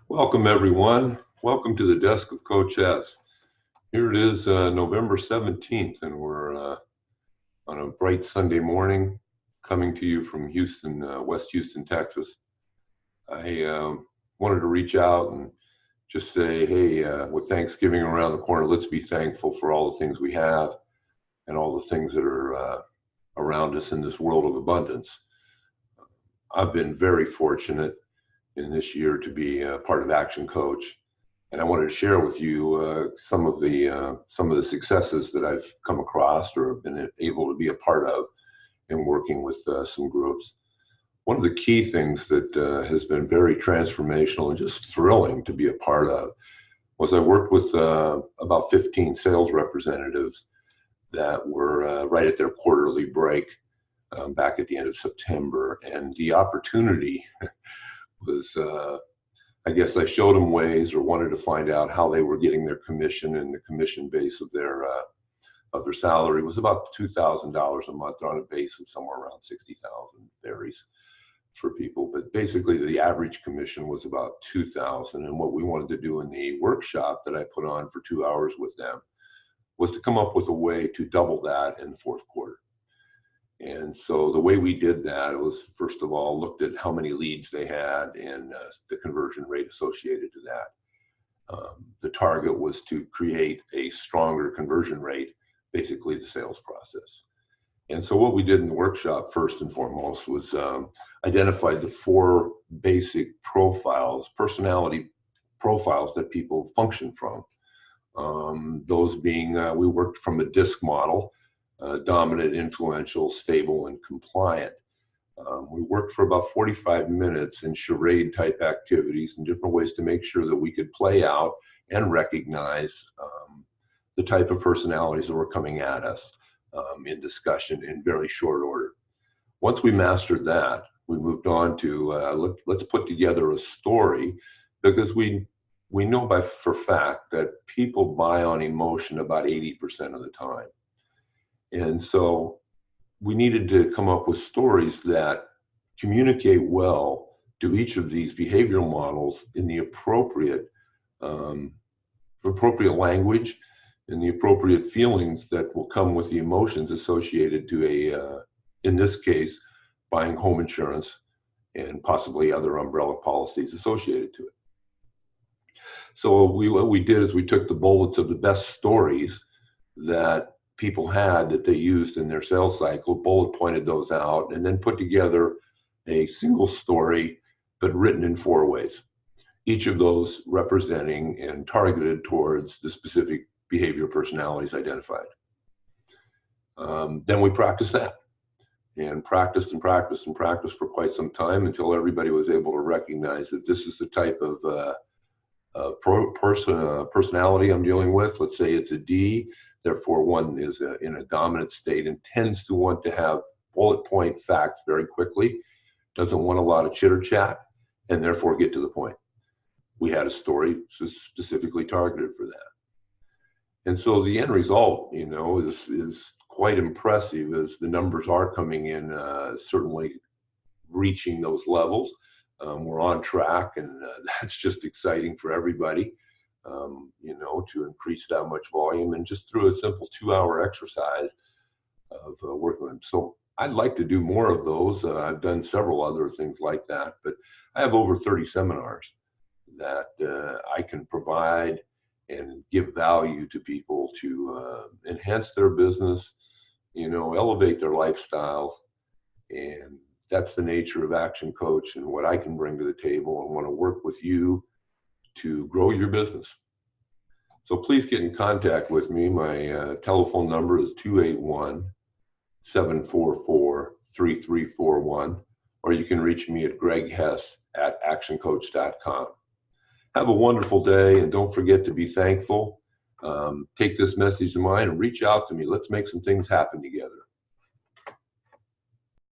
Welcome, everyone. Welcome to the desk of Coach Hess. Here it is, November 17th, and we're on a bright Sunday morning coming to you from Houston, West Houston, Texas. I wanted to reach out and just say, hey, with Thanksgiving around the corner, let's be thankful for all the things we have and all the things that are around us in this world of abundance. I've been very fortunate in this year to be part of Action Coach, and I wanted to share with you some of the successes that I've come across or have been able to be a part of in working with some groups. One of the key things that has been very transformational and just thrilling to be a part of was I worked with about 15 sales representatives that were right at their quarterly break back at the end of September, and the opportunity was I guess I showed them ways or wanted to find out how they were getting their commission, and the commission base of their salary was about $2,000 a month on a base of somewhere around 60,000. Varies for people, but basically the average commission was about 2,000. And what we wanted to do in the workshop that I put on for 2 hours with them was to come up with a way to double that in the fourth quarter. And so the way we did that was, first of all, looked at how many leads they had and the conversion rate associated to that. The target was to create a stronger conversion rate, basically the sales process. And so what we did in the workshop, first and foremost, was identify the 4 basic profiles, personality profiles that people function from. Those being, we worked from a DISC model. Dominant, influential, stable, and compliant. We worked for about 45 minutes in charade type activities and different ways to make sure that we could play out and recognize the type of personalities that were coming at us in discussion in very short order. Once we mastered that, we moved on to let's put together a story, because we know for fact that people buy on emotion about 80% of the time. And so we needed to come up with stories that communicate well to each of these behavioral models in the appropriate language and the appropriate feelings that will come with the emotions associated to in this case, buying home insurance and possibly other umbrella policies associated to it. So what we did is we took the bullets of the best stories that people had that they used in their sales cycle, bullet pointed those out, and then put together a single story, but written in 4 ways, each of those representing and targeted towards the specific behavior personalities identified. Then we practiced that, and practiced and practiced and practiced for quite some time until everybody was able to recognize that this is the type of personality I'm dealing with. Let's say it's a D. Therefore, one is in a dominant state and tends to want to have bullet point facts very quickly, doesn't want a lot of chitter chat, and therefore get to the point. We had a story specifically targeted for that. And so the end result, is quite impressive as the numbers are coming in, certainly reaching those levels. We're on track, and that's just exciting for everybody. To increase that much volume, and just through a simple 2-hour exercise of working with them. So I'd like to do more of those. I've done several other things like that, but I have over 30 seminars that I can provide and give value to people to enhance their business, elevate their lifestyles. And that's the nature of Action Coach and what I can bring to the table, and want to work with you to grow your business. So please get in contact with me. My telephone number is 281-744-3341, or you can reach me at greghess@actioncoach.com. Have a wonderful day, and don't forget to be thankful. Take this message to mind and reach out to me. Let's make some things happen together.